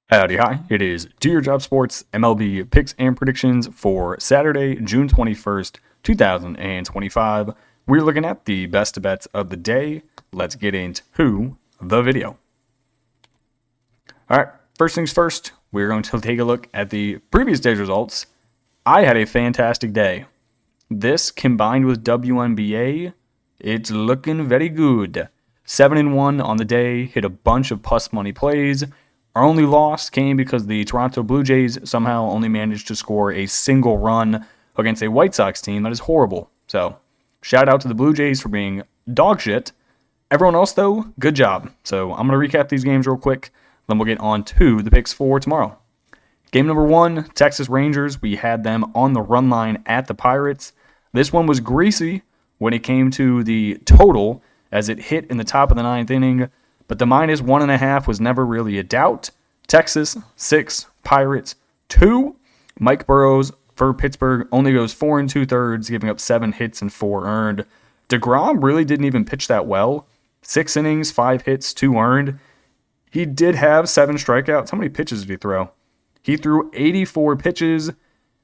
Howdy, hi. It is Do Your Job Sports MLB picks and predictions for Saturday, June 21st, 2025. We're looking at the best bets of the day. Let's get into the video. All right, first things first, we're going to take a look at the previous day's results. I had a fantastic day. This combined with WNBA, it's looking very good. 7-1 on the day, hit a bunch of plus money plays. Our only loss came because the Toronto Blue Jays somehow only managed to score a single run against a White Sox team that is horrible. So, shout out to the Blue Jays for being dog shit. Everyone else, though, good job. So, I'm going to recap these games real quick, then we'll get on to the picks for tomorrow. Game number 1, Texas Rangers. We had them on the run line at the Pirates. This one was greasy when it came to the total as it hit in the top of the 9th inning. But the minus 1.5 was never really a doubt. Texas, 6. Pirates, 2. Mike Burrows for Pittsburgh only goes 4 2/3, giving up 7 hits and 4 earned. DeGrom really didn't even pitch that well. 6 innings, 5 hits, 2 earned. He did have 7 strikeouts. How many pitches did he throw? He threw 84 pitches, and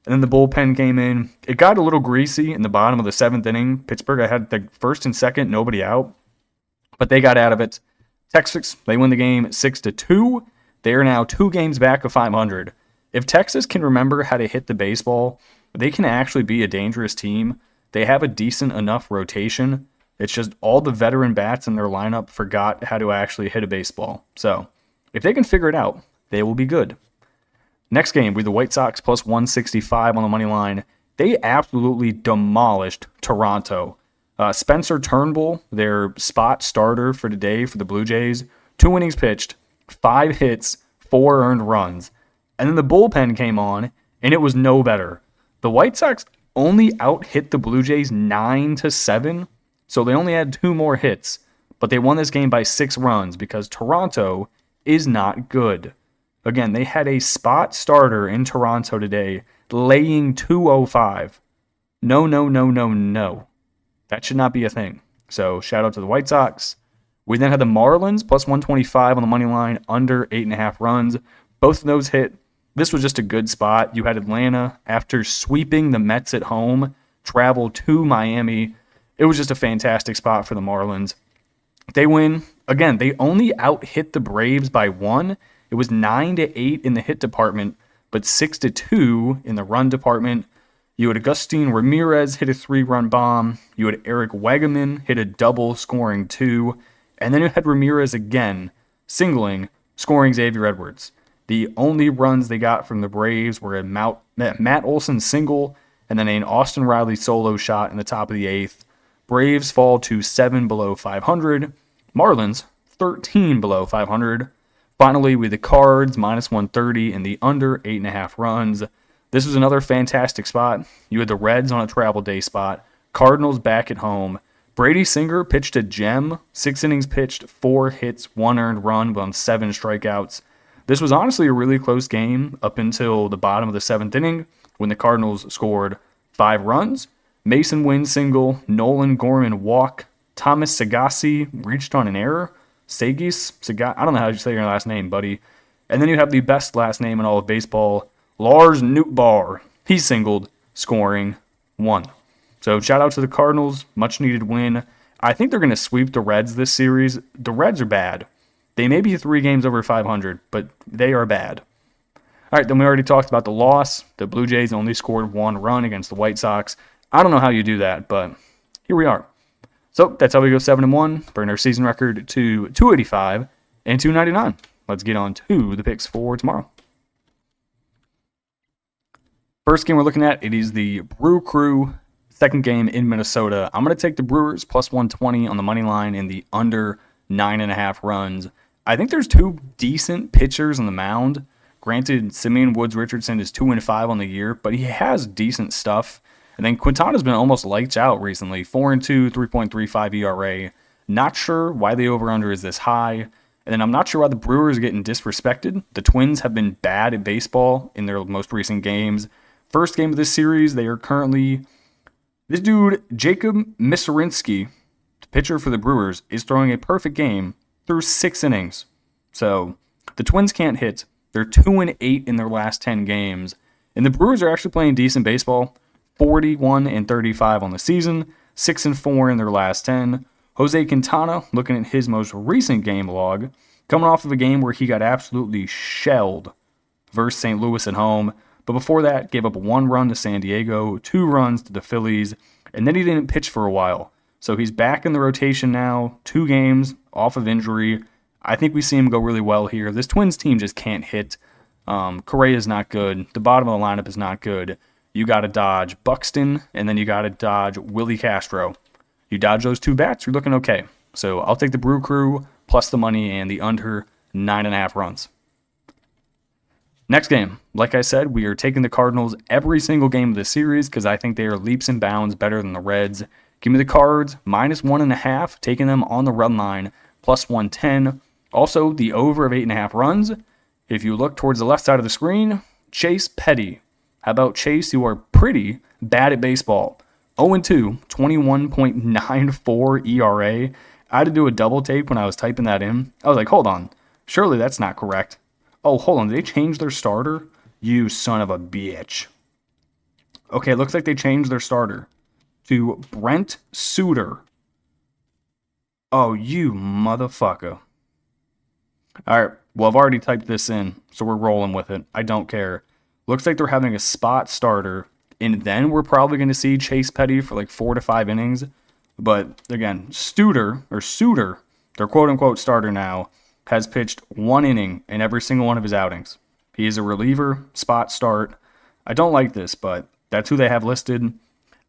then the bullpen came in. It got a little greasy in the bottom of the 7th inning. Pittsburgh, I had the first and second, nobody out, but they got out of it. Texas, they win the game 6-2. They are now 2 games back of 500. If Texas can remember how to hit the baseball, they can actually be a dangerous team. They have a decent enough rotation. It's just all the veteran bats in their lineup forgot how to actually hit a baseball. So, if they can figure it out, they will be good. Next game, we the White Sox plus 165 on the money line. They absolutely demolished Toronto. Spencer Turnbull, their spot starter for today for the Blue Jays, 2 innings pitched, 5 hits, 4 earned runs. And then the bullpen came on, and it was no better. The White Sox only out-hit the Blue Jays 9-7, so they only had 2 more hits. But they won this game by 6 runs because Toronto is not good. Again, they had a spot starter in Toronto today laying 205. No. That should not be a thing. So, shout out to the White Sox. We then had the Marlins, plus 125 on the money line, under 8.5 runs. Both of those hit. This was just a good spot. You had Atlanta, after sweeping the Mets at home, travel to Miami. It was just a fantastic spot for the Marlins. They win. Again, they only out-hit the Braves by 1. It was 9-8 in the hit department, but 6-2 in the run department. You had Agustin Ramirez hit a 3-run bomb. You had Eric Wegeman hit a double, scoring 2. And then you had Ramirez again, singling, scoring Xavier Edwards. The only runs they got from the Braves were a Matt Olson single and then an Austin Riley solo shot in the top of the 8th. Braves fall to 7 below 500. Marlins, 13 below 500. Finally, with the Cards, minus 130 and the under 8.5 runs. This was another fantastic spot. You had the Reds on a travel day spot. Cardinals back at home. Brady Singer pitched a gem. 6 innings pitched, 4 hits, 1 earned run on 7 strikeouts. This was honestly a really close game up until the bottom of the 7th inning when the Cardinals scored 5 runs. Mason Wynn single, Nolan Gorman walk. Thomas Sagassi reached on an error. I don't know how you say your last name, buddy. And then you have the best last name in all of baseball, Lars Nootbaar. He singled, scoring 1. So shout out to the Cardinals. Much needed win. I think they're going to sweep the Reds this series. The Reds are bad. They may be 3 games over 500, but they are bad. All right, then we already talked about the loss. The Blue Jays only scored 1 run against the White Sox. I don't know how you do that, but here we are. So that's how we go 7-1, bring our season record to 285 and 299. Let's get on to the picks for tomorrow. First game we're looking at, it is the Brew Crew, second game in Minnesota. I'm going to take the Brewers plus 120 on the money line and the under 9.5 runs. I think there's 2 decent pitchers on the mound. Granted, Simeon Woods Richardson is 2-5 on the year, but he has decent stuff. And then Quintana's been almost lights out recently. 4-2, 3.35 ERA. Not sure why the over-under is this high. And then I'm not sure why the Brewers are getting disrespected. The Twins have been bad at baseball in their most recent games. First game of this series, they are currently... This dude, Jacob Misorinsky, the pitcher for the Brewers, is throwing a perfect game through 6 innings. So, the Twins can't hit. They're 2-8 in their last 10 games. And the Brewers are actually playing decent baseball. 41-35 on the season, 6-4 in their last 10. Jose Quintana, looking at his most recent game log, coming off of a game where he got absolutely shelled versus St. Louis at home. But before that, gave up 1 run to San Diego, 2 runs to the Phillies, and then he didn't pitch for a while. So he's back in the rotation now, 2 games off of injury. I think we see him go really well here. This Twins team just can't hit. Correa is not good. The bottom of the lineup is not good. You got to dodge Buxton, and then you got to dodge Willie Castro. You dodge those 2 bats, you're looking okay. So I'll take the Brew Crew plus the money and the under 9.5 runs. Next game, like I said, we are taking the Cardinals every single game of the series because I think they are leaps and bounds better than the Reds. Give me the Cards, -1.5, taking them on the run line, +110. Also, the over of 8.5 runs. If you look towards the left side of the screen, Chase Petty. How about Chase, who are pretty bad at baseball? 0-2, 21.94 ERA. I had to do a double take when I was typing that in. I was like, hold on, surely that's not correct. Oh, hold on, did they change their starter? You son of a bitch. Okay, it looks like they changed their starter to Brent Suter. Oh, you motherfucker. All right, well, I've already typed this in, so we're rolling with it. I don't care. Looks like they're having a spot starter, and then we're probably going to see Chase Petty for like 4 to 5 innings. But again, Suter, their quote-unquote starter now, has pitched 1 inning in every single one of his outings. He is a reliever, spot start. I don't like this, but that's who they have listed.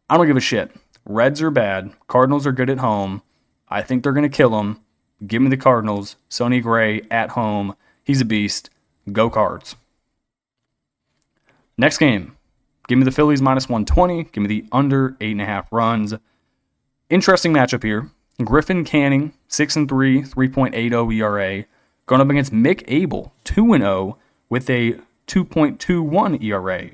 I don't give a shit. Reds are bad. Cardinals are good at home. I think they're going to kill them. Give me the Cardinals. Sonny Gray at home. He's a beast. Go Cards. Next game. Give me the Phillies -120. Give me the under 8.5 runs. Interesting matchup here. Griffin Canning, 6-3, 3.80 ERA, going up against Mick Abel, 2-0, with a 2.21 ERA.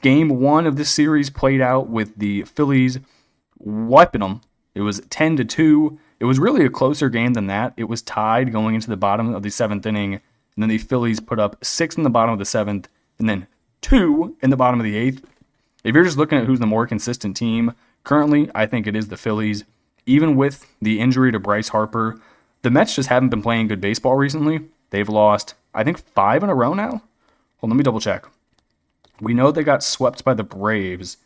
Game 1 of this series played out with the Phillies wiping them. It was 10-2. It was really a closer game than that. It was tied going into the bottom of the 7th inning, and then the Phillies put up 6 in the bottom of the 7th, and then 2 in the bottom of the 8th. If you're just looking at who's the more consistent team, currently, I think it is the Phillies. Even with the injury to Bryce Harper, the Mets just haven't been playing good baseball recently. They've lost, I think, 5 in a row now. Well, let me double check. We know they got swept by the Braves.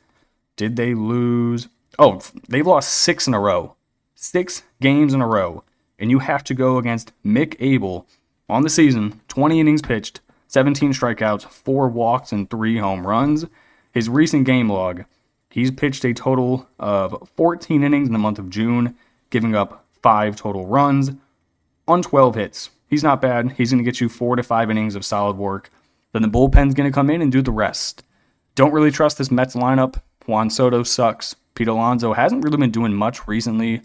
Did they lose? Oh, they've lost 6 in a row. 6 games in a row. And you have to go against Mick Abel on the season, 20 innings pitched, 17 strikeouts, 4 walks, and 3 home runs. His recent game log, he's pitched a total of 14 innings in the month of June, giving up 5 total runs on 12 hits. He's not bad. He's going to get you 4 to 5 innings of solid work. Then the bullpen's going to come in and do the rest. Don't really trust this Mets lineup. Juan Soto sucks. Pete Alonso hasn't really been doing much recently.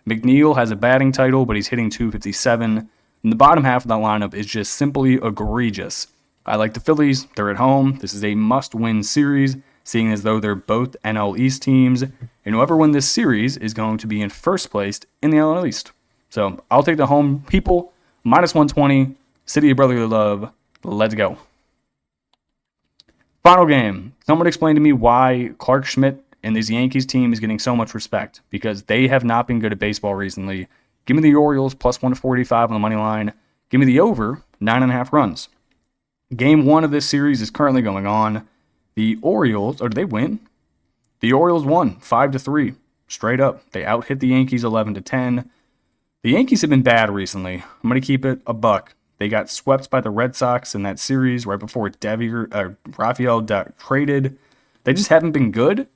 McNeil has a batting title, but he's hitting .257. And the bottom half of that lineup is just simply egregious. I like the Phillies. They're at home. This is a must-win series, seeing as though they're both NL East teams, and whoever wins this series is going to be in first place in the NL East. So I'll take the home people, -120, City of Brotherly Love. Let's go. Final game. Someone explain to me why Clark Schmidt and this Yankees team is getting so much respect, because they have not been good at baseball recently. Give me the Orioles, +145 on the money line. Give me the over, 9.5 runs. Game 1 of this series is currently going on. The Orioles, or did they win? The Orioles won 5-3, straight up. They out-hit the Yankees 11-10. The Yankees have been bad recently. I'm going to keep it a buck. They got swept by the Red Sox in that series right before Rafael traded. They just haven't been good.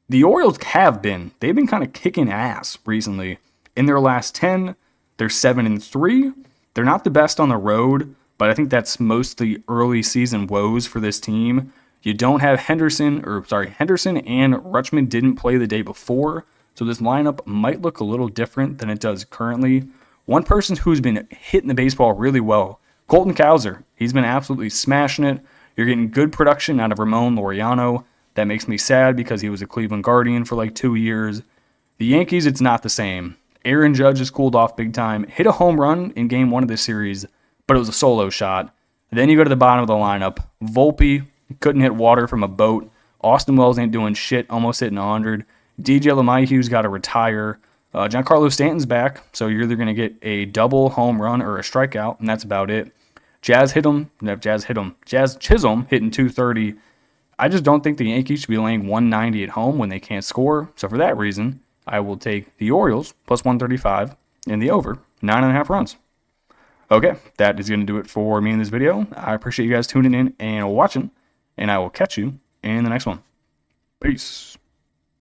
The Orioles have been. They've been kind of kicking ass recently. In their last 10, they're 7-3. They're not the best on the road, but I think that's mostly early season woes for this team. You don't have Henderson and Rutschman didn't play the day before, so this lineup might look a little different than it does currently. One person who's been hitting the baseball really well, Colton Cowser. He's been absolutely smashing it. You're getting good production out of Ramon Laureano. That makes me sad because he was a Cleveland Guardian for like 2 years. The Yankees, it's not the same. Aaron Judge has cooled off big time. Hit a home run in game 1 of this series, but it was a solo shot. Then you go to the bottom of the lineup. Volpe couldn't hit water from a boat. Austin Wells ain't doing shit, almost hitting 100. DJ LeMahieu's got to retire. Giancarlo Stanton's back, so you're either going to get a double home run or a strikeout, and that's about it. Jazz Chisholm hitting 230. I just don't think the Yankees should be laying 190 at home when they can't score. So for that reason, I will take the Orioles plus 135 and the over 9.5 runs. Okay, that is going to do it for me in this video. I appreciate you guys tuning in and watching, and I will catch you in the next one. Peace.